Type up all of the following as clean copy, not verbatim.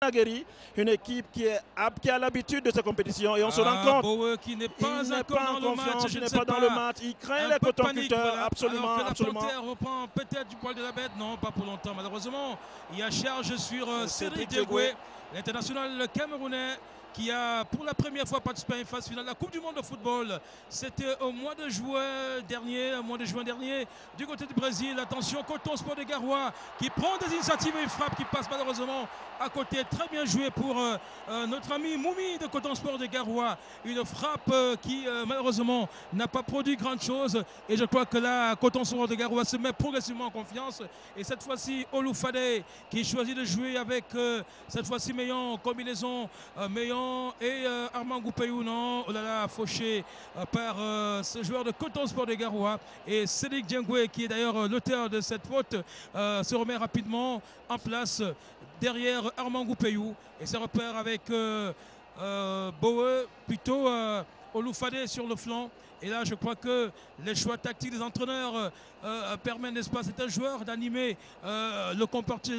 aguerrie, une équipe qui a l'habitude de ces compétitions et on se rend compte Bowe qui n'est pas il n'est encore pas en dans le confiance, match, il n'est pas dans le match, il craint les coton-cutters, voilà. absolument, Alors que absolument. la Panthère reprend peut-être du poil de la bête, non, pas pour longtemps malheureusement. Il y a charge sur Cédric Diégué, l'international camerounais, qui a pour la première fois participé à une phase finale de la Coupe du Monde de football. C'était au mois de juin dernier, du côté du Brésil. Attention, Coton Sport de Garoua qui prend des initiatives et une frappe qui passe malheureusement à côté. Très bien joué pour notre ami Moumi de Coton Sport de Garoua. Une frappe qui malheureusement n'a pas produit grand chose. Et je crois que là, Coton Sport de Garoua se met progressivement en confiance. Et cette fois-ci, Oloufade qui choisit de jouer avec cette fois-ci Meillon, combinaison Meillon et Armand Goupayou, non, oh là là, fauché par ce joueur de Coton Sport de Garoua. Et Cédric Diégué, qui est d'ailleurs l'auteur de cette faute, se remet rapidement en place derrière Armand Goupayou et se repère avec Bowe, plutôt Oloufade sur le flanc. Et là, je crois que les choix tactiques des entraîneurs permettent, n'est-ce pas, c'est un joueur d'animer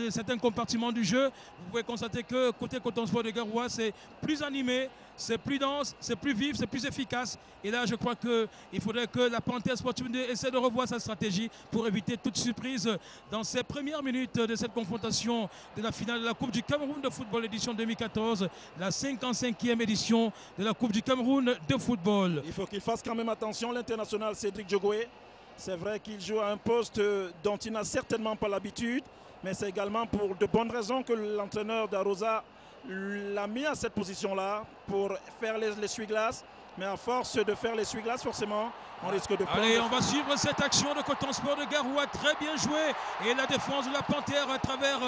certains compartiments du jeu. Vous pouvez constater que côté Coton Sport de Garoua, c'est plus animé, c'est plus dense, c'est plus vif, c'est plus efficace. Et là, je crois qu'il faudrait que la Panthère Sportive essaie de revoir sa stratégie pour éviter toute surprise dans ces premières minutes de cette confrontation de la finale de la Coupe du Cameroun de football édition 2014, la 55e édition de la Coupe du Cameroun de football. Il faut qu'il fasse quand même attention, l'international Cédric Diégué. C'est vrai qu'il joue à un poste dont il n'a certainement pas l'habitude, mais c'est également pour de bonnes raisons que l'entraîneur d'Arosa l'a mis à cette position-là pour faire l'essuie-glace. Mais à force de faire l'essuie-glace, forcément, on risque de prendre... Allez, on va suivre cette action de Coton Sport de Garoua, très bien joué. Et la défense de la Panthère à travers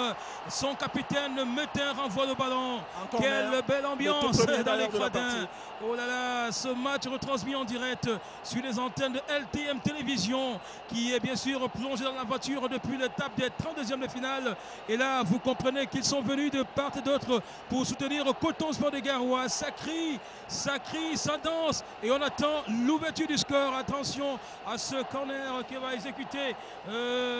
son capitaine Metin renvoie le ballon. Encore quelle belle ambiance dans les gradins. Oh là là, ce match retransmis en direct sur les antennes de LTM Télévision, qui est bien sûr plongé dans la voiture depuis l'étape des 32e de finale. Et là, vous comprenez qu'ils sont venus de part et d'autre pour soutenir Coton Sport de Garoua. Ça crie, ça danse. Et on attend l'ouverture du score. Attention à ce corner qui va exécuter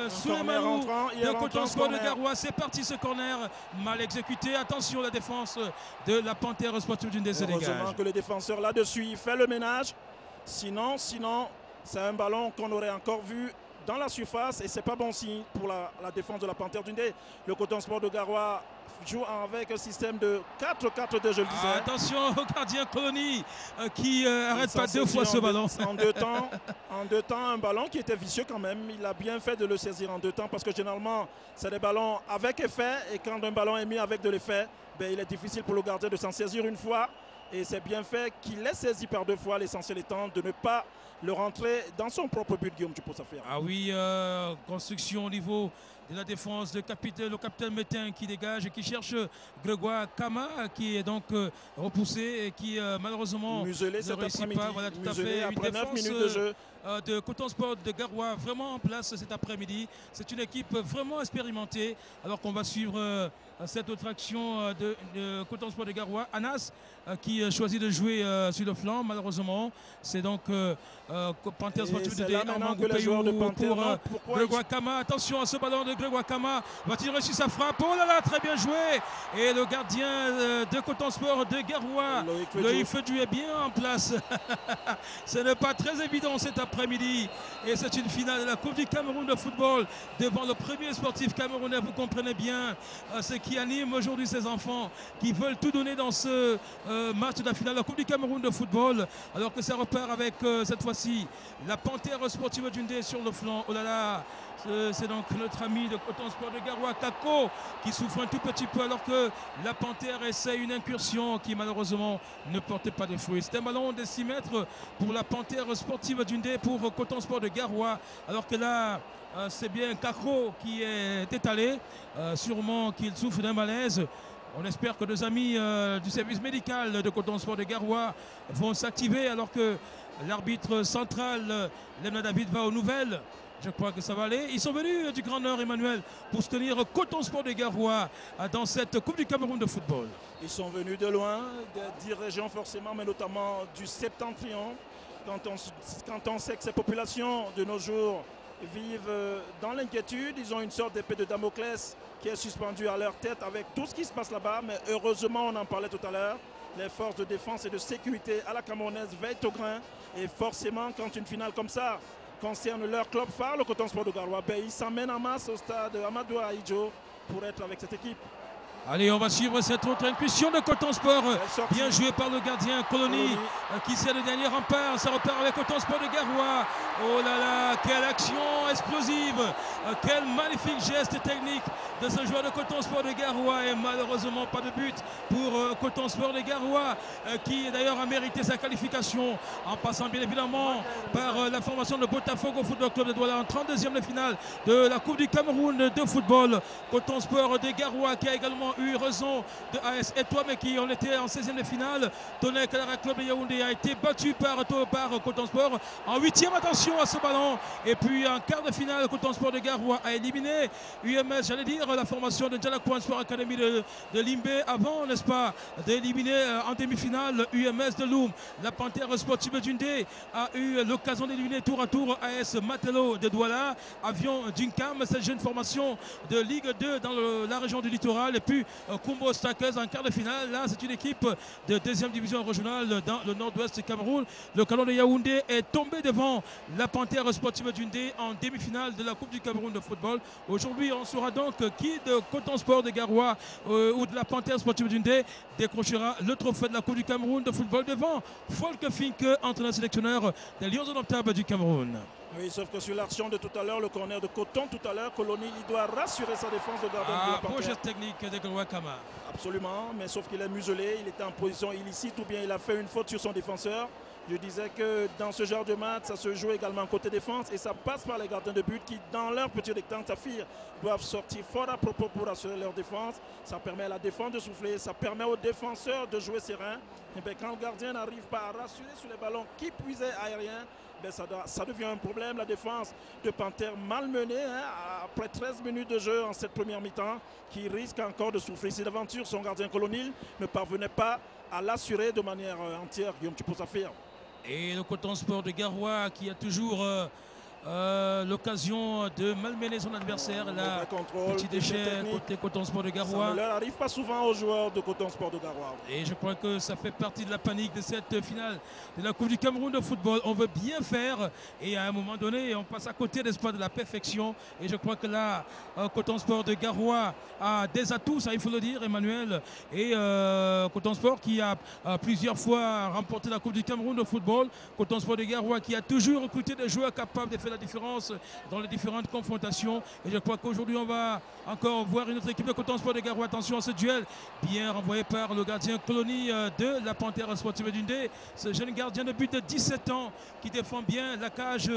Souleymane de Coton Sport de Garoua. C'est parti ce corner, mal exécuté. Attention la défense de la Panthère Sportive d'une des dégage. Heureusement que le défenseur là-dessus il fait le ménage. Sinon c'est un ballon qu'on aurait encore vu dans la surface et c'est pas bon signe pour la défense de la Panthère Dundee. Le Coton Sport de Garoua joue avec un système de 4-4-2, je le disais. Attention au gardien Colony qui arrête pas deux fois ce ballon. En deux temps, un ballon qui était vicieux quand même. Il a bien fait de le saisir en deux temps parce que généralement, c'est des ballons avec effet. Et quand un ballon est mis avec de l'effet, ben, il est difficile pour le gardien de s'en saisir une fois. Et c'est bien fait qu'il l'ait saisi par deux fois. L'essentiel étant de ne pas le rentrer dans son propre but, Guillaume Dupont-Saphir. Ah oui, construction au niveau de la défense, le capitaine Metin qui dégage et qui cherche Grégoire Kama qui est donc repoussé et qui malheureusement ne réussit pas. Voilà, tout à fait. Une après 9 défense minutes de jeu. De Coton Sport de Garoua vraiment en place cet après-midi. C'est une équipe vraiment expérimentée alors qu'on va suivre cette autre action de Coton Sport de Garoua. Anas qui choisit de jouer sur le flanc malheureusement. C'est donc Panthère Sportive de Armand Goupayou pour Grégoire Kama. Attention à ce ballon de Grégoire Kama. Va-t-il réussir sa frappe? Oh là là, très bien joué. Et le gardien de Coton Sport de Garoua, Loïc Fedu est bien en place. Ce n'est pas très évident cet après-midi. Et c'est une finale de la Coupe du Cameroun de football devant le premier sportif camerounais. Vous comprenez bien ce qui anime aujourd'hui ces enfants qui veulent tout donner dans ce match de la finale de la Coupe du Cameroun de football. Alors que ça repart avec cette fois-ci la Panthère Sportive Dundee sur le flanc. Oh là là, c'est donc notre ami de Coton Sport de Garoua, Kako, qui souffre un tout petit peu alors que la Panthère essaie une incursion qui malheureusement ne portait pas de fruits. C'est un ballon de 6 mètres pour la Panthère Sportive Dundee pour Coton Sport de Garoua. Alors que là, c'est bien Kako qui est étalé, sûrement qu'il souffre d'un malaise. On espère que nos amis du service médical de Coton Sport de Garoua vont s'activer alors que l'arbitre central, Lemna David, va aux nouvelles. Je crois que ça va aller. Ils sont venus du Grand Nord, Emmanuel, pour soutenir Coton Sport de Garoua dans cette Coupe du Cameroun de football. Ils sont venus de loin, des 10 régions forcément, mais notamment du Septentrion. Quand on sait que ces populations de nos jours vivent dans l'inquiétude. Ils ont une sorte d'épée de Damoclès qui est suspendue à leur tête avec tout ce qui se passe là-bas. Mais heureusement, on en parlait tout à l'heure, les forces de défense et de sécurité à la camerounaise veillent au grain. Et forcément, quand une finale comme ça concerne leur club phare, le Coton Sport de Garoua, ben, ils s'emmènent en masse au stade Amadou Ahidjo pour être avec cette équipe. Allez, on va suivre cette autre incursion de Coton Sport. Bien joué par le gardien Colony qui sert le dernier rempart. Ça repart avec Coton Sport de Garoua. Oh là là, quelle action explosive. Quel magnifique geste technique de ce joueur de Coton Sport de Garoua. Et malheureusement, pas de but pour Coton Sport de Garoua qui d'ailleurs a mérité sa qualification en passant bien évidemment par la formation de Botafogo Football Club de Douala en 32e de finale de la Coupe du Cameroun de football. Coton Sport de Garoua qui a également eu raison de AS Etoile, mais qui en était en 16e de finale. Tonnerre Kalara Club de Yaoundé a été battu par Coton Sport en 8e. Attention à ce ballon. Et puis en quart de finale, Coton Sport de Garoua a éliminé UMS, j'allais dire la formation de Djalakouan Sport Academy de Limbé avant, n'est-ce pas, d'éliminer en demi-finale UMS de Loum. La Panthère Sportive d'Undé a eu l'occasion d'éliminer tour à tour AS Matelot de Douala. Avion d'Uncam, cette jeune formation de Ligue 2 dans la région du littoral. Et puis Kumbo Stakers en quart de finale. Là, c'est une équipe de 2e division régionale dans le nord-ouest du Cameroun. Le Canon de Yaoundé est tombé devant la Panthère Sportive d'Undé en demi-finale de la Coupe du Cameroun de football. Aujourd'hui, on saura donc qui de Coton Sport de Garoua ou de la Panthère Sportive d'Undé décrochera le trophée de la Coupe du Cameroun de football devant Folke Finke, entraîneur sélectionneur des Lions indomptables du Cameroun. Oui, sauf que sur l'action de tout à l'heure, le corner de Coton tout à l'heure, Colony, il doit rassurer sa défense de gardien de la Panthère. Beau geste technique de Garoua Kama. Absolument, mais sauf qu'il est muselé, il était en position illicite ou bien il a fait une faute sur son défenseur. Je disais que dans ce genre de match, ça se joue également côté défense et ça passe par les gardiens de but qui, dans leur petit rectangle, doivent sortir fort à propos pour assurer leur défense. Ça permet à la défense de souffler, ça permet aux défenseurs de jouer serein. Et bien, quand le gardien n'arrive pas à rassurer sur les ballons qui puisaient aériens, ben ça devient un problème. La défense de Panthère malmenée après 13 minutes de jeu en cette première mi-temps qui risque encore de souffrir. Si d'aventure son gardien Colonil ne parvenait pas à l'assurer de manière entière, Guillaume, tu peux s'affirmer. Et le Coton Sport de Garoua qui a toujours l'occasion de malmener son adversaire. Là, petit déchet côté Coton Sport de Garoua. Ça ne leur arrive pas souvent aux joueurs de Coton Sport de Garoua. Et je crois que ça fait partie de la panique de cette finale de la Coupe du Cameroun de football. On veut bien faire et à un moment donné, on passe à côté, n'est-ce pas, de la perfection. Et je crois que là, Coton Sport de Garoua a des atouts, ça il faut le dire, Emmanuel. Et Coton Sport qui a plusieurs fois remporté la Coupe du Cameroun de football. Coton Sport de Garoua qui a toujours recruté des joueurs capables de faire la différence dans les différentes confrontations. Et je crois qu'aujourd'hui, on va encore voir une autre équipe de Coton Sport de Garoua. Attention à ce duel, bien renvoyé par le gardien Colony de la Panthère Sportive d'Undé. Ce jeune gardien de but de 17 ans qui défend bien la cage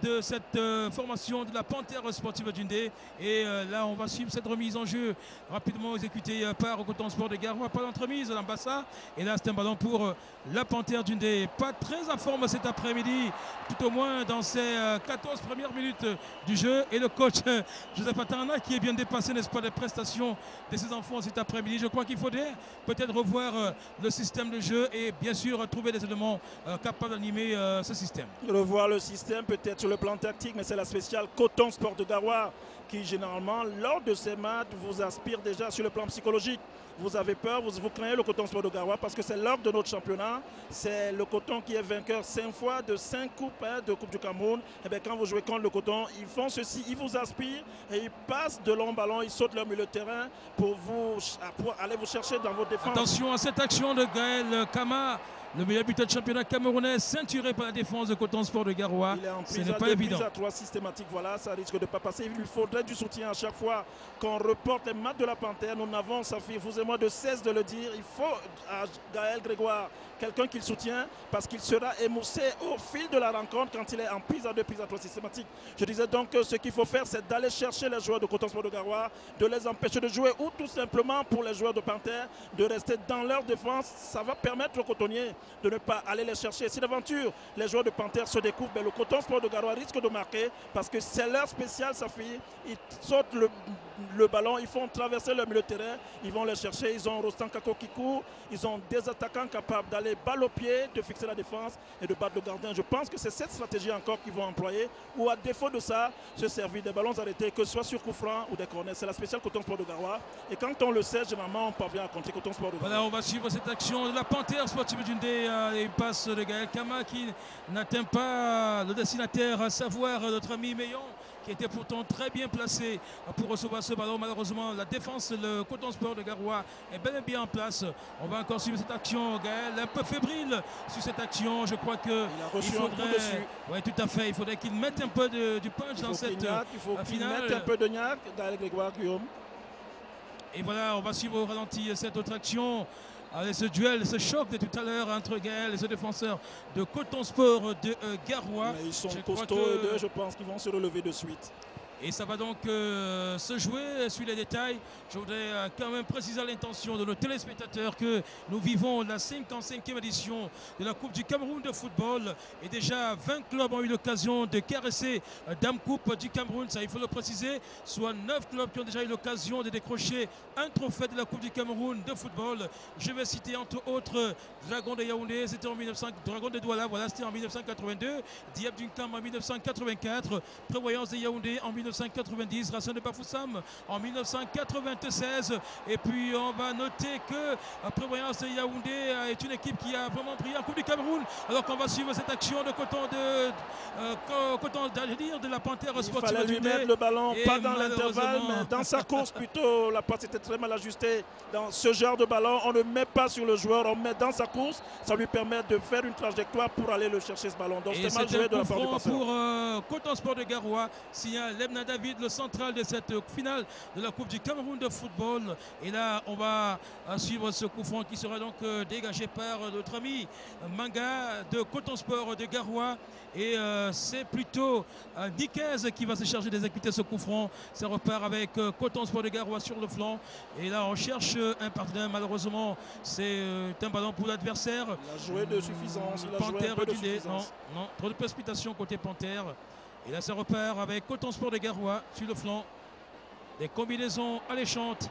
de cette formation de la Panthère Sportive d'Undé. Et là, on va suivre cette remise en jeu rapidement exécutée par Coton Sport de Garoua. Pas d'entremise à l'ambassade. Et là, c'est un ballon pour la Panthère d'Undé. Pas très en forme cet après-midi, tout au moins dans ces 14 premières minutes du jeu. Et le coach Joseph Atana qui est bien dépassé, n'est-ce pas, des prestations de ses enfants cet après-midi. Je crois qu'il faudrait peut-être revoir le système de jeu et bien sûr trouver des éléments capables d'animer ce système. Revoir le système peut-être sur le plan tactique, mais c'est la spéciale Coton Sport de Garoua qui généralement lors de ces matchs vous aspire déjà sur le plan psychologique. Vous avez peur, vous craignez le Coton Sport de Garoua parce que c'est l'heure de notre championnat. C'est le Coton qui est vainqueur 5 fois de 5 coupes de Coupe du Cameroun. Et bien quand vous jouez contre le Coton, ils font ceci, ils vous aspirent et ils passent de longs ballons, ils sautent leur milieu de terrain pour aller vous chercher dans votre défense. Attention à cette action de Gaël Kama. Le meilleur buteur de championnat camerounais, ceinturé par la défense de Coton Sport de Garoua. Ce n'est pas évident. Il est en prise à 3 systématique, voilà, ça risque de ne pas passer. Il lui faudrait du soutien à chaque fois qu'on reporte les matchs de la Panthère. Nous n'avons, Safi, vous et moi, de cesse de le dire. Il faut à Gaël Grégoire quelqu'un qui le soutient parce qu'il sera émoussé au fil de la rencontre quand il est en prise à 2, prise à 3 systématique. Je disais donc que ce qu'il faut faire, c'est d'aller chercher les joueurs de Coton Sport de Garoua, de les empêcher de jouer ou tout simplement pour les joueurs de Panthère de rester dans leur défense. Ça va permettre aux cotonniers de ne pas aller les chercher. Si d'aventure les joueurs de Panthère se découvrent, ben le Coton Sport de Garoua risque de marquer parce que c'est leur spécial, sa fille. Ils sautent le ballon, ils font traverser le milieu de terrain, ils vont les chercher, ils ont Rostan Kako qui court, ils ont des attaquants capables d'aller balle au pied, de fixer la défense et de battre le gardien. Je pense que c'est cette stratégie encore qu'ils vont employer, ou à défaut de ça, se servir des ballons arrêtés, que ce soit sur coup franc ou des corners. C'est la spéciale Coton Sport de Garoua. Et quand on le sait, généralement, on parvient à contrer Coton Sport de Garoua. Voilà, on va suivre cette action de la Panthère Sportive d'Undé. Une passe de Gaël Kama qui n'atteint pas le destinataire, à savoir notre ami Meillon, qui était pourtant très bien placé pour recevoir ce ballon. Malheureusement, la défense, le Coton Sport de Garoua est bel et bien en place. On va encore suivre cette action. Gaël un peu fébrile sur cette action. Je crois qu'il faudrait, oui, tout à fait, il faudrait qu'il mette un peu du punch dans cette finale. Il faut qu'il mette un peu de gnaque dans Grégoire Guillaume. Et voilà, on va suivre au ralenti cette autre action. Avec ce duel, ce choc de tout à l'heure entre Gaël et ce défenseur de Coton Sport de Garoua. Mais ils sont costauds et deux, je pense qu'ils vont se relever de suite. Et ça va donc se jouer sur les détails. Je voudrais quand même préciser l'intention de nos téléspectateurs que nous vivons la 55e édition de la Coupe du Cameroun de football. Et déjà 20 clubs ont eu l'occasion de caresser Dame Coupe du Cameroun. Ça, il faut le préciser. Soit 9 clubs qui ont déjà eu l'occasion de décrocher un trophée de la Coupe du Cameroun de football. Je vais citer entre autres Dragon de Yaoundé, c'était en 1900, Dragon de Douala, voilà, c'était en 1982. Diab Dunkam en 1984. Prévoyance de Yaoundé en 1990, Racine de Bafoussam en 1996. Et puis on va noter que Prévoyance de Yaoundé est une équipe qui a vraiment brillé en Coupe du Cameroun. Alors qu'on va suivre cette action de Coton de la Panthère Sportive. Il fallait lui mettre le ballon, pas dans l'intervalle, mais dans sa course plutôt. La passe était très mal ajustée. Dans ce genre de ballon, on ne met pas sur le joueur, on met dans sa course. Ça lui permet de faire une trajectoire pour aller le chercher ce ballon. Donc c'est mal joué de la part du passeur. Pour Coton Sport de Garoua, signale Lebna David, le central de cette finale de la Coupe du Cameroun de football. Et là, on va suivre ce coup franc qui sera donc dégagé par notre ami Manga de Coton Sport de Garoua. Et c'est plutôt Niquez qui va se charger d'exécuter ce coup franc. Ça repart avec Coton Sport de Garoua sur le flanc. Et là, on cherche un partenaire. Malheureusement, c'est un ballon pour l'adversaire. Il a joué de suffisance. Il a joué un peu de suffisance. Non, trop de précipitation côté Panthère. Et là, ça repart avec Coton Sport de Garoua sur le flanc. Des combinaisons alléchantes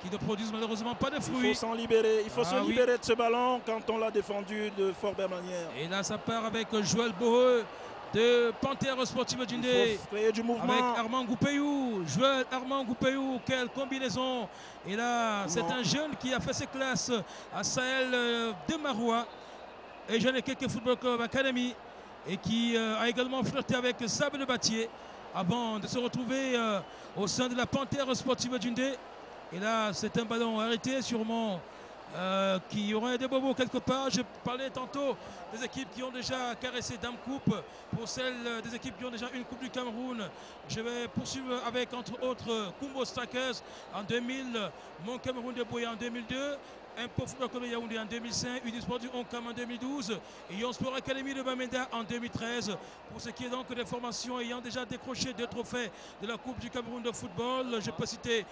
qui ne produisent malheureusement pas de fruits. Il faut s'en libérer. Il faut se libérer de ce ballon quand on l'a défendu de fort belle manière. Et là, ça part avec Joël Boheux de Panthère Sportive d'Undé. Il faut créer du mouvement. Avec Armand Goupeyou. Joël Armand Goupeyou. Quelle combinaison. Et là, c'est un jeune qui a fait ses classes à Sahel de Maroua. Et jeune et quelques Football Club Academy. Et qui a également flirté avec Sable de Batier avant de se retrouver au sein de la Panthère Sportive d'Undé. Et là, c'est un ballon arrêté, sûrement, qui aurait des bobos quelque part. Je parlais tantôt des équipes qui ont déjà caressé Dame Coupe. Pour celles des équipes qui ont déjà une Coupe du Cameroun, je vais poursuivre avec, entre autres, Kumbo Strikers en 2000, Mon Cameroun de Boya en 2002. Impo Football Club de Yaoundé en 2005, Unisport du Onkam en 2012 et Yon Sport Academy de Bamenda en 2013. Pour ce qui est donc des formations ayant déjà décroché 2 trophées de la Coupe du Cameroun de football, je peux citer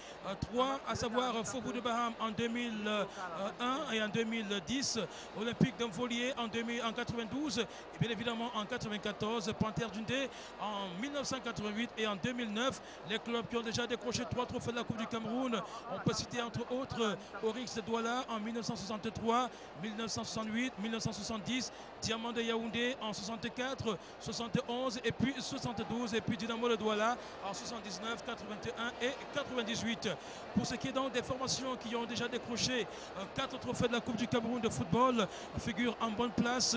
3, à savoir Fofou de Baham en 2001 et en 2010, Olympique d'Envolier en 92 et bien évidemment en 94, Panthère d'Undé en 1988 et en 2009. Les clubs qui ont déjà décroché 3 trophées de la Coupe du Cameroun, on peut citer entre autres Oryx de Douala en 1963, 1968, 1970, Diamant de Yaoundé en 64, 71 et puis 72 et puis Dynamo de Douala en 79, 81 et 98. Pour ce qui est donc des formations qui ont déjà décroché 4 trophées de la Coupe du Cameroun de football, figurent en bonne place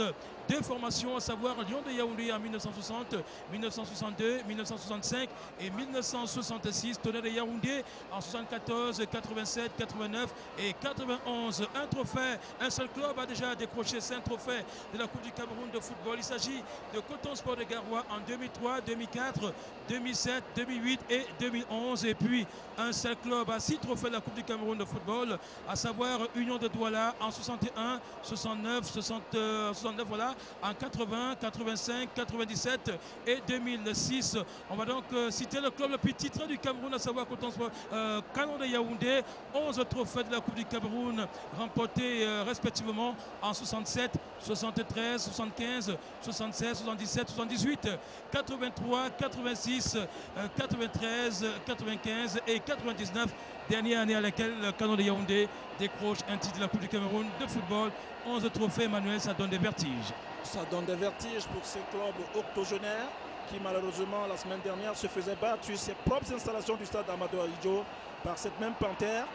2 formations, à savoir Lyon de Yaoundé en 1960, 1962, 1965 et 1966, Tonnerre de Yaoundé en 74, 87, 89 et 91. Un trophée, un seul club a déjà décroché 5 trophées de la Coupe du Cameroun de football. Il s'agit de Coton Sport de Garoua en 2003, 2004, 2007, 2008 et 2011. Et puis un seul club a 6 trophées de la Coupe du Cameroun de football, à savoir Union de Douala en 61, 69, 69 voilà, en 80, 85, 97 et 2006. On va donc citer le club le plus titré du Cameroun, à savoir Coton Sport, Canon de Yaoundé, 11 trophées de la Coupe du Cameroun remportés respectivement en 67, 73, 75, 76, 77, 78, 83, 86, 93, 95 et 99. Dernière année à laquelle le Canon de Yaoundé décroche un titre de la Coupe du Cameroun de football. 11 trophées, Emmanuel, ça donne des vertiges. Ça donne des vertiges pour ces clubs octogénaires qui malheureusement la semaine dernière se faisaient battre sur ses propres installations du stade Amadou Ahidjo par cette même Panthère.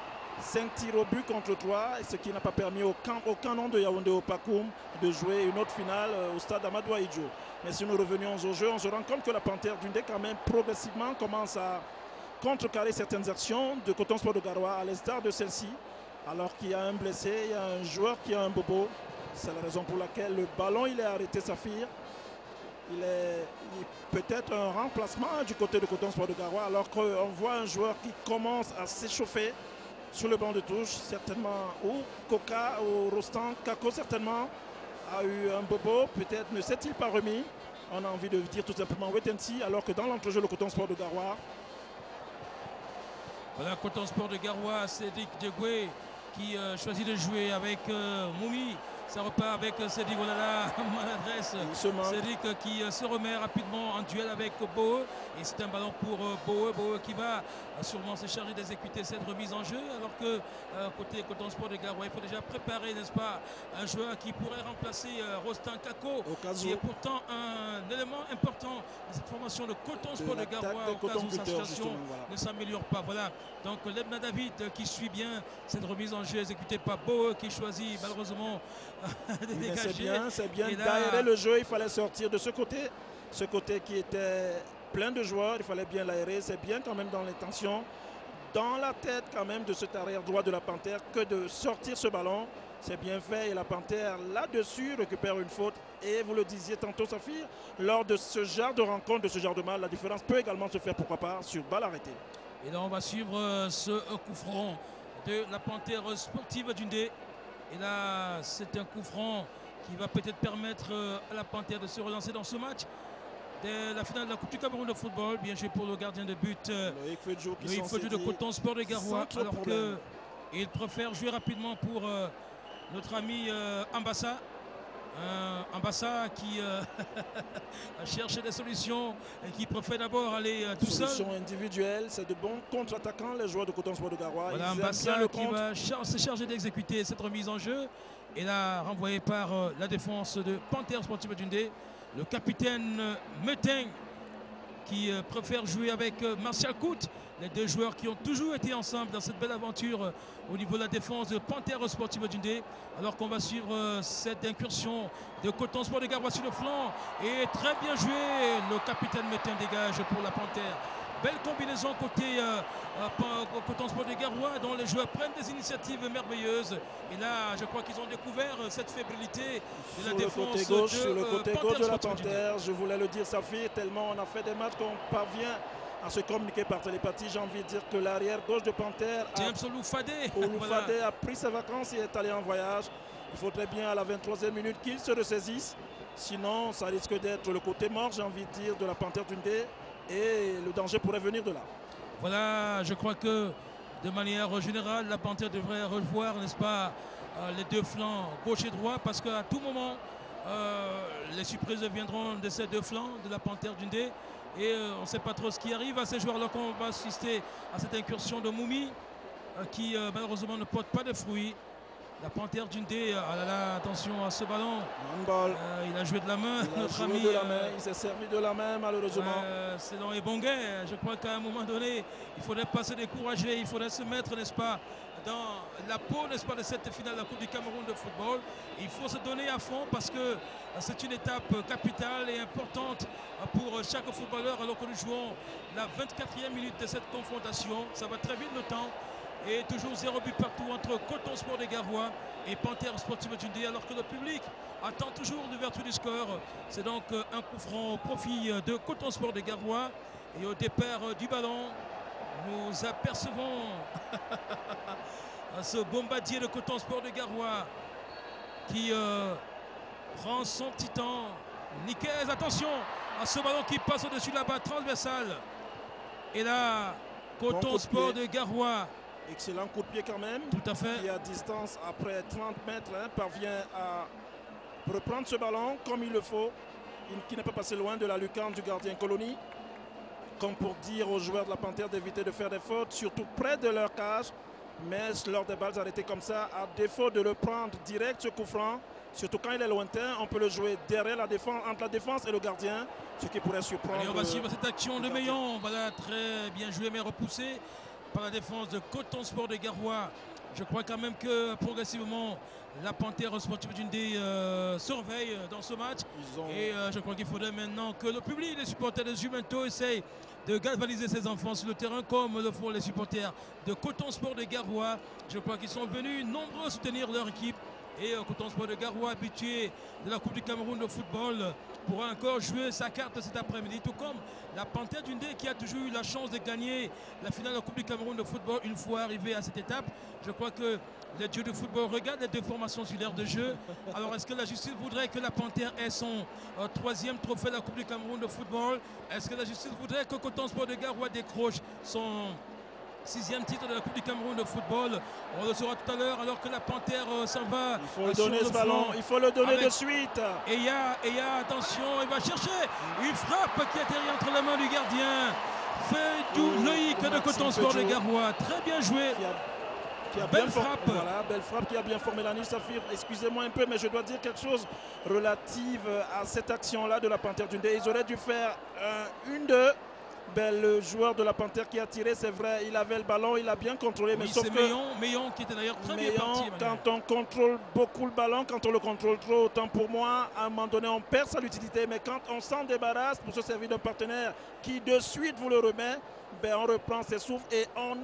5 tirs au but contre 3, ce qui n'a pas permis au Canon de Yaoundé au Pakoum de jouer une autre finale au stade Amadou Ahidjo. Mais si nous revenions au jeu, on se rend compte que la Panthère d'Undé quand même progressivement commence à contrecarrer certaines actions de Coton Sport de Garoua à l'instar de celle-ci. Alors qu'il y a un blessé, il y a un joueur qui a un bobo. C'est la raison pour laquelle le ballon il est arrêté Saphir. Il est peut-être un remplacement du côté de Coton Sport de Garoua, alors qu'on voit un joueur qui commence à s'échauffer sur le banc de touche, certainement, ou Coca ou Rostand. Kako certainement a eu un bobo, peut-être ne s'est-il pas remis. On a envie de dire tout simplement wait and see, alors que dans l'entrejeu, le Coton Sport de Garoua. Voilà, Coton Sport de Garoua, Cédric Djegoué qui choisit de jouer avec Moumi. Ça repart avec Cédric, voilà maladresse. Cédric qui se remet rapidement en duel avec Boe. Et c'est un ballon pour Boe. Boe qui va sûrement se charger d'exécuter cette remise en jeu. Alors que côté Coton Sport de Garoua, il faut déjà préparer, n'est-ce pas, un joueur qui pourrait remplacer Rostand Kako, qui est pourtant un élément important de cette formation de Coton Sport de Garoua au cas où sa situation ne s'améliore pas. Voilà, donc Lebna David qui suit bien cette remise en jeu exécutée par Boe, qui choisit malheureusement c'est bien d'aérer le jeu. Il fallait sortir de ce côté qui était plein de joueurs, il fallait bien l'aérer. C'est bien quand même dans l'intention, dans la tête quand même de cet arrière droit de la Panthère que de sortir ce ballon. C'est bien fait et la Panthère là-dessus récupère une faute. Et vous le disiez tantôt Saphir, lors de ce genre de rencontre, de ce genre de match, la différence peut également se faire, pourquoi pas, sur balle arrêtée. Et là on va suivre ce coup franc de la Panthère sportive d'Undé. Et là, c'est un coup franc qui va peut-être permettre à la Panthère de se relancer dans ce match. Dès la finale de la Coupe du Cameroun de football, bien joué pour le gardien de but, Loïc Fedjou de Coton Sport de Garoua. Alors qu'il préfère jouer rapidement pour notre ami Ambassa. Ambassa qui cherche des solutions et qui préfère d'abord aller tout seul. Solution individuelle, c'est de bons contre-attaquants, les joueurs de Coton Sport de Garoua. Voilà Ambassa qui va se charger d'exécuter cette remise en jeu. Et là, renvoyé par la défense de Panthère Sportive d'Undé. Le capitaine Metin qui préfère jouer avec Martial Kout. Les deux joueurs qui ont toujours été ensemble dans cette belle aventure au niveau de la défense de Panthère Sportive d'Undé. Alors qu'on va suivre cette incursion de Coton Sport de Garoua sur le flanc. Et très bien joué, le capitaine Metin dégage pour la Panthère. Belle combinaison côté Coton Sport de Garoua, dont les joueurs prennent des initiatives merveilleuses. Et là, je crois qu'ils ont découvert cette fébrilité de la défense sur le côté gauche de la Panthère. Je voulais le dire, Saphir, tellement on a fait des matchs qu'on parvient à se communiquer par télépathie. J'ai envie de dire que l'arrière gauche de Panthère, James Oloufadé, a pris ses vacances et est allé en voyage. Il faudrait bien à la 23e minute qu'il se ressaisisse. Sinon, ça risque d'être le côté mort, j'ai envie de dire, de la Panthère d'Undé. Et le danger pourrait venir de là. Voilà, je crois que de manière générale, la Panthère devrait revoir, n'est-ce pas, les deux flancs gauche et droit, parce qu'à tout moment, les surprises viendront de ces deux flancs de la Panthère d'Undé. Et on ne sait pas trop ce qui arrive à ces joueurs alors qu'on va assister à cette incursion de Moumi qui malheureusement ne porte pas de fruits. La Panthère d'Undé, ah là là, attention à ce ballon. Il a joué de la main, notre ami. Il s'est servi de la main malheureusement. C'est dans les bons gains. Je crois qu'à un moment donné, il faudrait pas se décourager, il faudrait se mettre, n'est-ce pas, dans la peau, n'est-ce pas, de cette finale de la Coupe du Cameroun de football. Il faut se donner à fond parce que c'est une étape capitale et importante pour chaque footballeur alors que nous jouons la 24e minute de cette confrontation. Ça va très vite le temps. Et toujours 0 but partout entre Coton Sport de Garoua et Panthère Sportive d'Undé, alors que le public attend toujours l'ouverture du score. C'est donc un coup franc au profit de Coton Sport de Garoua. Et au départ du ballon, nous apercevons ce bombardier de Coton Sport de Garoua qui prend son petit temps. Niquez, attention à ce ballon qui passe au-dessus de la barre transversale. Et là, Coton Sport de Garoua Excellent coup de pied quand même. Tout à fait. Qui à distance, après 30 mètres, parvient à reprendre ce ballon comme il le faut. Qui n'est pas passé loin de la lucarne du gardien Colonie. Comme pour dire aux joueurs de la Panthère d'éviter de faire des fautes, surtout près de leur cage. Mais lors des balles arrêtées comme ça, à défaut de le prendre direct ce coup franc, surtout quand il est lointain, on peut le jouer derrière la défense, entre la défense et le gardien, ce qui pourrait surprendre. Allez, on va suivre cette action de Meillon. Voilà, très bien joué mais repoussé par la défense de Coton Sport de Garoua. Je crois quand même que progressivement la Panthère Sportive d'Undé surveille dans ce match. Et je crois qu'il faudrait maintenant que le public, les supporters de Jumento essayent de galvaniser ses enfants sur le terrain comme le font les supporters de Coton Sport de Garoua. Je crois qu'ils sont venus nombreux soutenir leur équipe. Et Coton Sport de Garoua, habitué de la Coupe du Cameroun de football, pourra encore jouer sa carte cet après-midi. Tout comme la Panthère d'Undé qui a toujours eu la chance de gagner la finale de la Coupe du Cameroun de football une fois arrivé à cette étape. Je crois que les dieux de football regardent les deux formations sur l'aire de jeu. Alors est-ce que la justice voudrait que la Panthère ait son troisième trophée de la Coupe du Cameroun de football? Est-ce que la justice voudrait que Coton Sport de Garoua décroche son 6e titre de la Coupe du Cameroun de football? On le saura tout à l'heure alors que la Panthère s'en va. Il faut le donner ce ballon, il faut le donner de suite. Et il y a, attention, il va chercher une frappe qui atterrit entre les mains du gardien. Fait du Loïc de Coton Sport de Garoua. Très bien joué. Qui a belle frappe. Voilà, belle frappe qui a bien formé Lani Safir. Excusez-moi un peu, mais je dois dire quelque chose relative à cette action-là de la Panthère d'Undé. Ils auraient dû faire une de... Ben, le joueur de la Panthère qui a tiré, c'est vrai, il avait le ballon, il a bien contrôlé. Oui, mais sauf que Meillon qui était d'ailleurs très bien parti. Quand on contrôle beaucoup le ballon, quand on le contrôle trop, autant pour moi, à un moment donné, on perd sa lucidité. Mais quand on s'en débarrasse pour se servir d'un partenaire qui de suite vous le remet, ben, on reprend ses souffles et on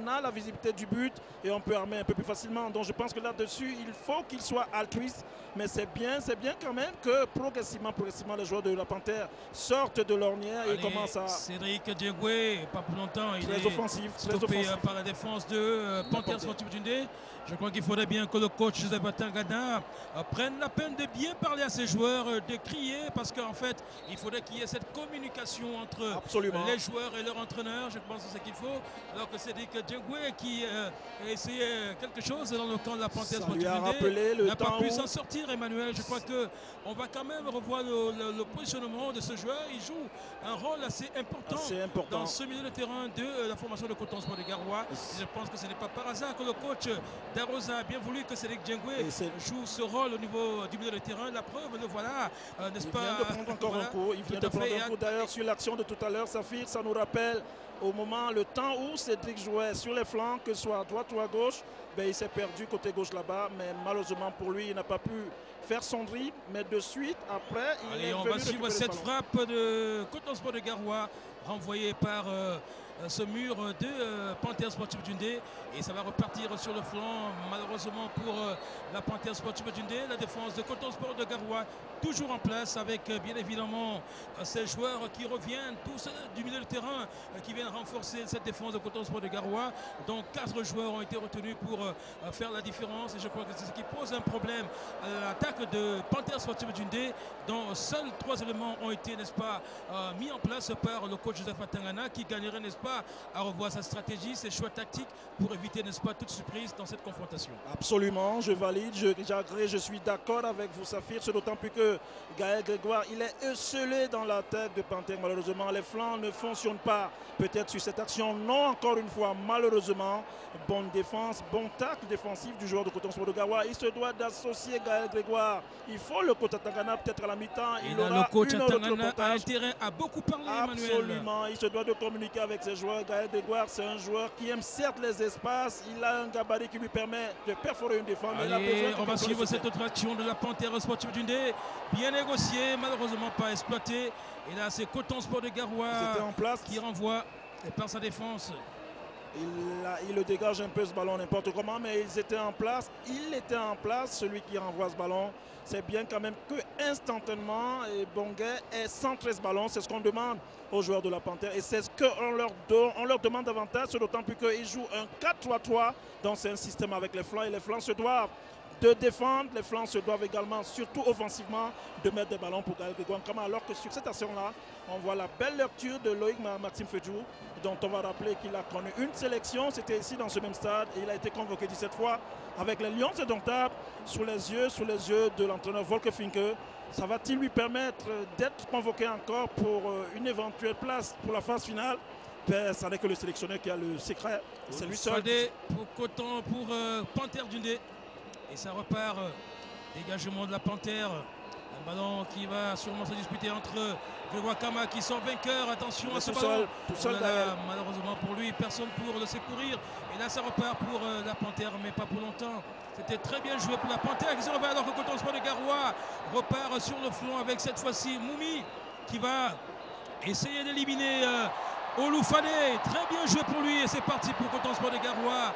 a la visibilité du but et on peut armer un peu plus facilement. Donc je pense que là-dessus, il faut qu'il soit altruiste. Mais c'est bien quand même que progressivement, les joueurs de la Panthère sortent de l'ornière et commencent à... Cédric Diegoué, pas pour longtemps, il est offensif, stoppé par la défense de Panthère Sportive d'Undé. Je crois qu'il faudrait bien que le coach Joseph Atangana prenne la peine de bien parler à ses joueurs, de crier, parce qu'en fait, il faudrait qu'il y ait cette communication entre les joueurs et leur entraîneur. Je pense que c'est ce qu'il faut. Alors que Cédric Diegoué qui a essayé quelque chose dans le camp de la Panthère Sportive d'Undé n'a pas pu s'en sortir, Emmanuel. Je crois qu'on va quand même revoir le positionnement de ce joueur. Il joue un rôle assez important dans ce milieu de terrain de la formation de Coton Sport de Garoua. Je pense que ce n'est pas par hasard que le coach Darosa a bien voulu que Cédric Diegoué joue ce rôle au niveau du milieu de terrain. La preuve, le voilà, n'est-ce pas? Il vient de prendre encore un coup. Il vient de prendre un coup. D'ailleurs, sur l'action de tout à l'heure, Safir, ça nous rappelle au moment, le temps où Cédric jouait sur les flancs, que ce soit à droite ou à gauche, ben, il s'est perdu côté gauche là-bas. Mais malheureusement pour lui, il n'a pas pu faire son dribble. Mais de suite, après, on va suivre cette frappe de Coton Sport de Garoua, renvoyée par ce mur de Panthère Sportive d'Undé. Et ça va repartir sur le flanc, malheureusement pour la Panthère Sportive d'Undé. La défense de Coton Sport de Garoua toujours en place avec bien évidemment ces joueurs qui reviennent tous du milieu de terrain qui viennent renforcer cette défense de Coton Sport de Garoua. Donc 4 joueurs ont été retenus pour faire la différence et je crois que c'est ce qui pose un problème à l'attaque de Panthère Sportive d'Undé, dont seuls 3 éléments ont été, n'est-ce pas, mis en place par le coach Joseph Atangana, qui gagnerait, n'est-ce pas, à revoir sa stratégie, ses choix tactiques pour éviter, n'est-ce pas, toute surprise dans cette confrontation. Absolument, je valide, j'agrée, je suis d'accord avec vous, Safir, c'est d'autant plus que Gaël Grégoire, il est esselé dans la tête de Panthère. Malheureusement, les flancs ne fonctionnent pas. Peut-être sur cette action, non, encore une fois, malheureusement. Bonne défense, bon tacle défensif du joueur de Coton Sport de Garoua. Il se doit d'associer Gaël Grégoire. Il faut le coach Atangana peut-être à la mi-temps. Et là, le coach Atangana a intérêt à beaucoup parler, Emmanuel. Absolument, il se doit de communiquer avec ses joueurs. Gaël Grégoire, c'est un joueur qui aime certes les espaces. Il a un gabarit qui lui permet de perforer une défense. Allez, on va suivre cette autre action de la Panthère Sportive d'Undé. Bien négocié, malheureusement pas exploité. Et là, c'est Coton Sport de Garoua qui renvoie par sa défense. Il le dégage un peu ce ballon n'importe comment, mais ils étaient en place. Il était en place, celui qui renvoie ce ballon. C'est bien quand même que instantanément, Bonguet est 113 ballons. C'est ce qu'on demande aux joueurs de la Panthère. Et c'est ce qu'on leur demande davantage, d'autant plus qu'ils jouent un 4-3-3. Donc c'est un système avec les flancs. Et les flancs se doivent de défendre. Les flancs se doivent également, surtout offensivement, de mettre des ballons pour Gaël Grégoire Nkama. Alors que sur cette action-là, on voit la belle lecture de Loïc Maxime Fedjou, dont on va rappeler qu'il a connu une sélection. C'était ici dans ce même stade et il a été convoqué 17 fois avec les Lions indomptables sous les yeux de l'entraîneur Volker Finke. Ça va-t-il lui permettre d'être convoqué encore pour une éventuelle place pour la phase finale? Ben, ça n'est que le sélectionneur qui a le secret. C'est lui seul. Pour Coton, pour Panthère Dundee. Et ça repart. Dégagement de la Panthère. Un ballon qui va sûrement se disputer entre Grégoire Nkama qui sort vainqueur. Attention à ce ballon. Malheureusement pour lui, personne pour le secourir. Et là, ça repart pour la Panthère, mais pas pour longtemps. C'était très bien joué pour la Panthère qui se revient alors que Coton Sport de Garoua repart sur le flanc avec cette fois-ci Moumi qui va essayer d'éliminer Oloufane. Très bien joué pour lui et c'est parti pour Coton Sport de Garoua.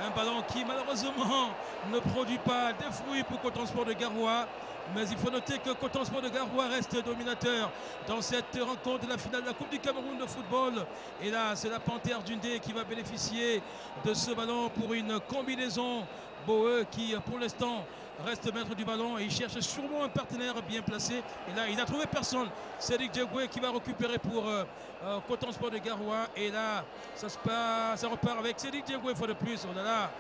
Un ballon qui malheureusement ne produit pas des fruits pour Coton Sport de Garoua. Mais il faut noter que Coton Sport de Garoua reste dominateur dans cette rencontre de la finale de la Coupe du Cameroun de football. Et là, c'est la Panthère Dundee qui va bénéficier de ce ballon pour une combinaison. Boe qui, pour l'instant, reste maître du ballon et il cherche sûrement un partenaire bien placé. Et là, il n'a trouvé personne. Cédric Djegoué qui va récupérer pour Coton Sport de Garoua. Et là, ça repart avec Cédric Djegoué une fois de plus. Oh là là,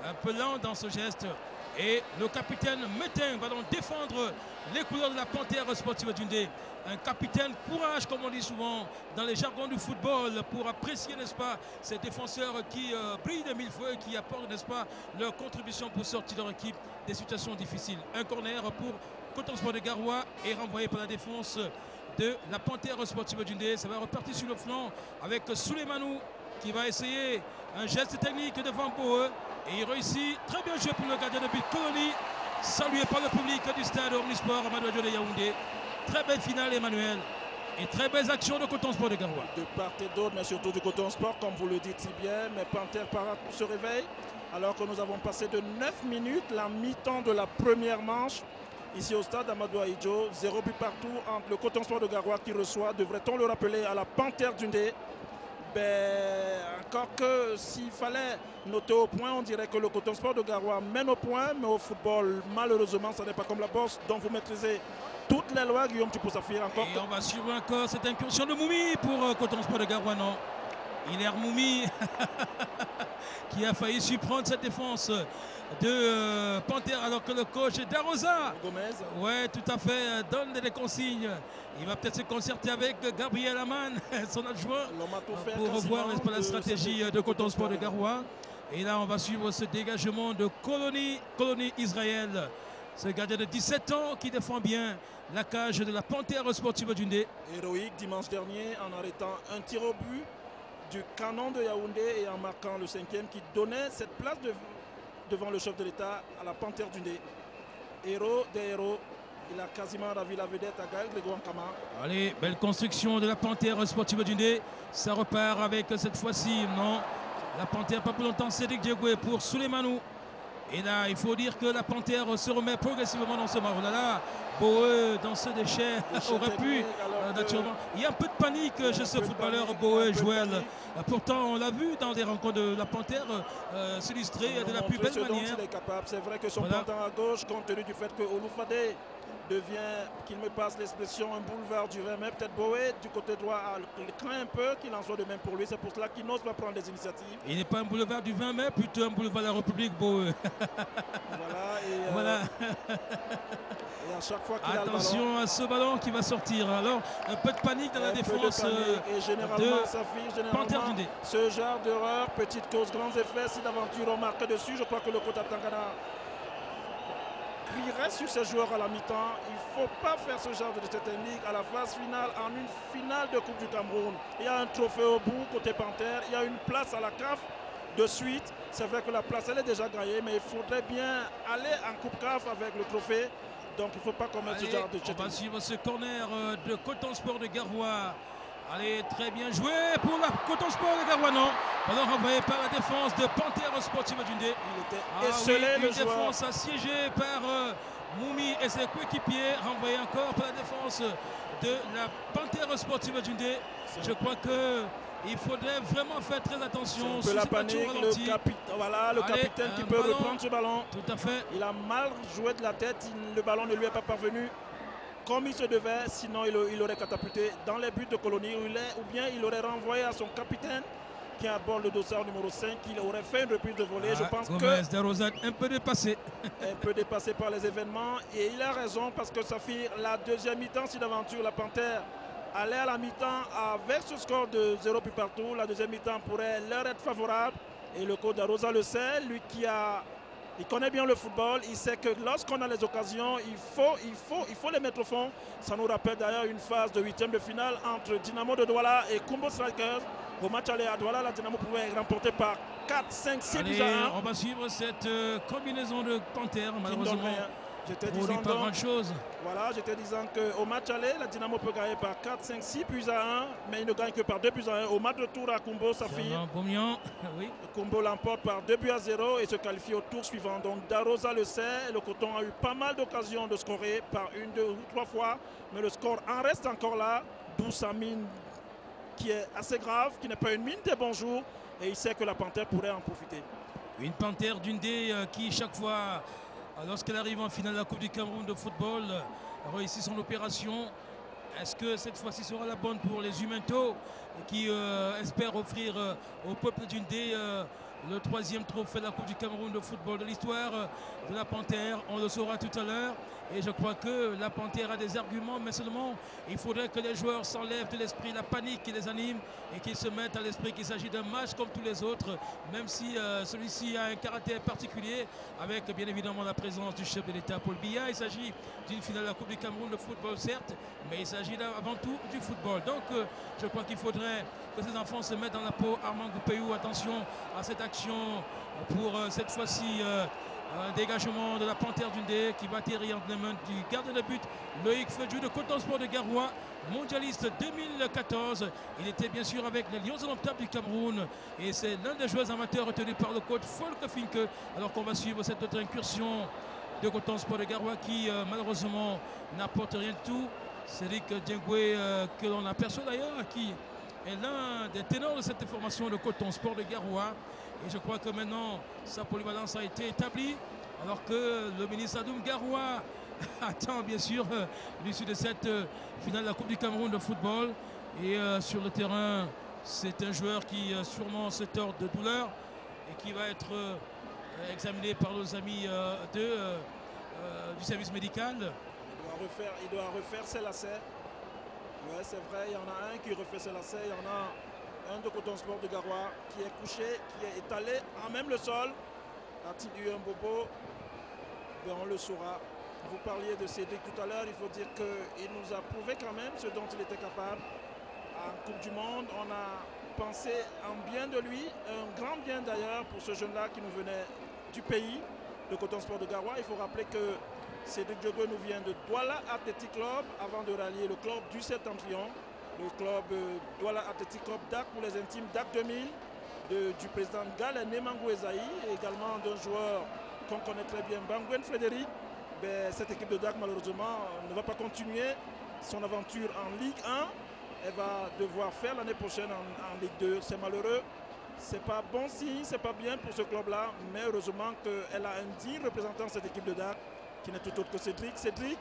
un peu lent dans ce geste. Et le capitaine Métain va donc défendre les couleurs de la Panthère Sportive Dundee. Un capitaine courage, comme on dit souvent dans les jargons du football, pour apprécier, n'est-ce pas, ces défenseurs qui brillent de mille feux et qui apportent, n'est-ce pas, leur contribution pour sortir leur équipe des situations difficiles. Un corner pour Coton Sport de Garoua et renvoyé par la défense de la Panthère Sportive Dundee. Ça va repartir sur le flanc avec Souleimanou qui va essayer un geste technique devant Boe. Et il réussit, très bien joué pour le gardien de but Colony, salué par le public du stade Omnisport Amadou Adjo de Yaoundé. Très belle finale Emmanuel et très belles actions de Coton Sport de Garoua. De part et d'autre, mais surtout du Coton Sport, comme vous le dites si bien. Mais Panthère Parade se réveille alors que nous avons passé de 9 minutes la mi-temps de la première manche. Ici au stade Amadou Adjo, 0 but partout entre le Coton Sport de Garoua qui reçoit, devrait-on le rappeler, à la Panthère Dundee. Ben, encore que s'il fallait noter au point, on dirait que le Coton Sport de Garoua mène au point, mais au football, malheureusement, ça n'est pas comme la boxe, dont vous maîtrisez toutes les lois. Guillaume Tipou-Safir encore. Et on va suivre encore cette incursion de Moumi pour Coton Sport de Garoua, non. Il est Moumi qui a failli surprendre cette défense de Panthère alors que le coach Darosa Gomez. Ouais, tout à fait, donne des consignes. Il va peut-être se concerter avec Gabriel Aman, son adjoint, pour revoir la stratégie de Coton Sport de Garoua. Et là, on va suivre ce dégagement de Colony Israël. Ce gardien de 17 ans qui défend bien la cage de la Panthère Sportive Dundee. Héroïque dimanche dernier en arrêtant un tir au but du canon de Yaoundé et en marquant le 5e qui donnait cette place devant le chef de l'État à la Panthère Dundee. Héros des héros. Il a quasiment ravi la vedette à Gaël Grégoire Nkama. Allez, belle construction de la Panthère Sportive Dundee. Ça repart avec cette fois-ci, non. La Panthère, pas pour longtemps, Cédric Djegoué pour Souleimanou. Et là, il faut dire que la Panthère se remet progressivement dans ce match. Oh là là, Boe dans ce déchet aurait pu, naturellement. Il y a un peu de panique chez ce footballeur Boe Joël. Pourtant, on l'a vu dans des rencontres de la Panthère s'illustrer de la plus belle manière. C'est vrai que son pendant à gauche, compte tenu du fait que Oloufane devient, qu'il me passe l'expression, un boulevard du 20 mai. Peut-être Boé du côté droit craint un peu qu'il en soit de même pour lui. C'est pour cela qu'il n'ose pas prendre des initiatives. Il n'est pas un boulevard du 20 mai, plutôt un boulevard de la République, Boé. Voilà. Et à chaque fois qu'il a le ballon. Attention à ce ballon qui va sortir. Alors, un peu de panique dans la défense. Et généralement, ça fait généralement ce genre d'erreur, petite cause, grands effets. Si d'aventure on marque dessus, je crois que le Kota Tangana crierait sur ses joueurs à la mi-temps. Il ne faut pas faire ce genre de technique à la phase finale, en une finale de Coupe du Cameroun. Il y a un trophée au bout côté Panthère, il y a une place à la CAF de suite. C'est vrai que la place elle est déjà gagnée, mais il faudrait bien aller en Coupe CAF avec le trophée. Donc il ne faut pas commettre ce genre de technique. On va suivre ce corner de Coton Sport de Garoua. Allez, très bien joué pour la Coton Sport de Garoua, non. Alors renvoyé par la défense de Panthère Sportive Dundee. Il était esselé, le joueur. Une défense assiégée par Moumi et ses coéquipiers. Renvoyé encore par la défense de la Panthère Sportive Dundee. Je crois que Il faudrait vraiment faire très attention. C'est un peu la panique, voilà, le capitaine qui peut reprendre ce ballon. Tout à fait. Il a mal joué de la tête, le ballon ne lui est pas parvenu comme il se devait, sinon il aurait catapulté dans les buts de Colonie ou bien il aurait renvoyé à son capitaine qui aborde le dossard numéro 5, il aurait fait une reprise de volée. Je pense Gomez de Rosa un peu dépassé. Un peu dépassé par les événements et il a raison parce que ça fait la deuxième mi-temps si d'aventure la Panthère allait à la mi-temps avec ce score de 0 but partout. La deuxième mi-temps pourrait leur être favorable et le coach Darosa le sait, lui il connaît bien le football, il sait que lorsqu'on a les occasions, il faut les mettre au fond. Ça nous rappelle d'ailleurs une phase de huitième de finale entre Dynamo de Douala et Kumbo Strikers. Au match aller à Douala, la Dynamo pouvait remporter par 4, 5, 6 buts à 1. On va suivre cette combinaison de Panthère, malheureusement. J'étais disant pas grand chose. Voilà, j'étais disant qu'au match aller, la Dynamo peut gagner par 4, 5, 6 buts à 1, mais il ne gagne que par 2 buts à 1. Au match de tour à Kumbo, ça fait. Oui. Kumbo l'emporte par 2 buts à 0 et se qualifie au tour suivant. Donc Darosa le sait, le Coton a eu pas mal d'occasions de scorer par 1, 2 ou 3 fois, mais le score en reste encore là, d'où sa mine qui est assez grave, qui n'est pas une mine des bons jours, et il sait que la Panthère pourrait en profiter. Une Panthère d'Undé qui chaque fois, lorsqu'elle arrive en finale de la Coupe du Cameroun de football, réussit son opération. Est-ce que cette fois-ci sera la bonne pour les Humanto qui espèrent offrir au peuple d'Undé le 3e trophée de la Coupe du Cameroun de football de l'histoire de la Panthère? On le saura tout à l'heure. Et je crois que la Panthère a des arguments, mais seulement il faudrait que les joueurs s'enlèvent de l'esprit la panique qui les anime et qu'ils se mettent à l'esprit qu'il s'agit d'un match comme tous les autres, même si celui-ci a un caractère particulier avec bien évidemment la présence du chef de l'État Paul Biya. Il s'agit d'une finale de la Coupe du Cameroun de football certes, mais il s'agit avant tout du football. Donc je crois qu'il faudrait que ces enfants se mettent dans la peau. Armand Goupéou, attention à cette action pour cette fois-ci un dégagement de la Panthère d'Undé qui va atterrir entre les mains du gardien de but Loïc Fedjou de Coton Sport de Garoua, mondialiste 2014. Il était bien sûr avec les Lions indomptables du Cameroun et c'est l'un des joueurs amateurs retenus par le coach Folke Finke. Alors qu'on va suivre cette autre incursion de Coton Sport de Garoua qui malheureusement n'apporte rien du tout. Cédric Diengoué que l'on aperçoit d'ailleurs qui est l'un des ténors de cette formation de Coton Sport de Garoua. Et je crois que maintenant, sa polyvalence a été établie, alors que le ministre Adoum Garoua attend bien sûr l'issue de cette finale de la Coupe du Cameroun de football. Et sur le terrain, c'est un joueur qui sûrement se tord de douleur et qui va être examiné par nos amis du service médical. Il doit refaire ses lacets. Oui, c'est vrai, il y en a un qui refait ses lacets, il y en a un de Coton Sport de Garoua qui est couché, qui est étalé à même le sol. A-t-il eu un bobo? Ben, on le saura. Vous parliez de Cédric tout à l'heure, il faut dire qu'il nous a prouvé quand même ce dont il était capable. En Coupe du Monde, on a pensé en bien de lui, un grand bien d'ailleurs pour ce jeune-là qui nous venait du pays, de Coton Sport de Garoua. Il faut rappeler que Cédric Diogou nous vient de Douala Athletic Club avant de rallier le club du Septentrion. Le club Douala Athletic Club DAC pour les intimes DAC 2000 du président Galen Nemangou Ezaï et également d'un joueur qu'on connaît très bien, Bangwen Frédéric. Ben, cette équipe de DAC malheureusement ne va pas continuer son aventure en Ligue 1. Elle va devoir faire l'année prochaine en Ligue 2. C'est malheureux, c'est pas bon signe, c'est pas bien pour ce club-là, mais heureusement qu'elle a un digne représentant de cette équipe de DAC qui n'est tout autre que Cédric. Cédric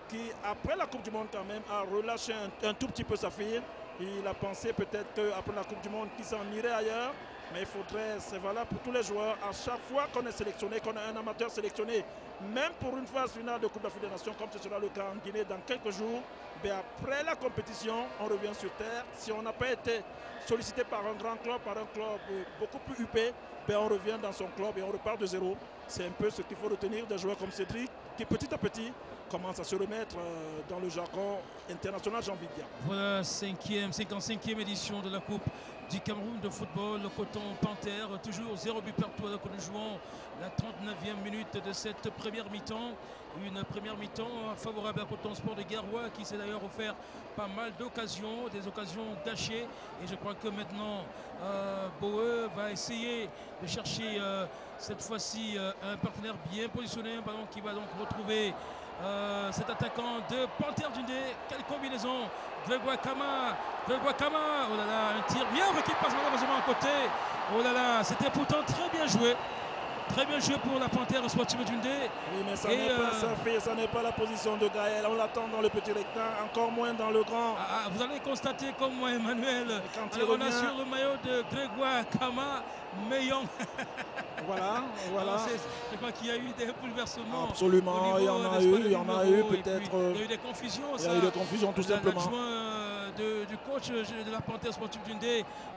qui, après la Coupe du Monde quand même, a relâché un tout petit peu sa fille. Il a pensé peut-être qu'après la Coupe du Monde, qu'il s'en irait ailleurs. Mais il faudrait, c'est valable pour tous les joueurs. À chaque fois qu'on est sélectionné, qu'on a un amateur sélectionné, même pour une phase finale de Coupe d'Afrique des Nations, comme ce sera le cas en Guinée dans quelques jours, bien après la compétition, on revient sur terre. Si on n'a pas été sollicité par un grand club, par un club beaucoup plus huppé, bien on revient dans son club et on repart de zéro. C'est un peu ce qu'il faut retenir des joueurs comme Cédric, qui petit à petit commence à se remettre dans le jargon international, j'ai envie de dire. Voilà, 55e édition de la Coupe du Cameroun de football. Le Coton Panthère, toujours 0 but partout alors que nous jouons la 39e minute de cette première mi-temps. Une première mi-temps favorable à Coton Sport de Garoua qui s'est d'ailleurs offert pas mal d'occasions, des occasions gâchées. Et je crois que maintenant, Boe va essayer de chercher cette fois-ci un partenaire bien positionné, un ballon qui va donc retrouver cet attaquant de Panthère Dundee. Quelle combinaison! Grégoire Kama, oh là là, un tir bien qui passe malheureusement à côté. Oh là là, c'était pourtant très bien joué. Très bien joué pour la Panthère Sportive Dundee. Oui, mais ça n'est pas la position de Gaël. On l'attend dans le petit rectangle, encore moins dans le grand. Vous allez constater comme moi, Emmanuel. Alors, on a sur le maillot de Grégoire Kama, Meillon. Voilà. Je crois qu'il y a eu des bouleversements. Absolument, il y en a eu peut-être. Il y a eu des confusions. Il y a eu des confusions tout simplement. L'adjoint du coach de la Panthère Sportive Dundee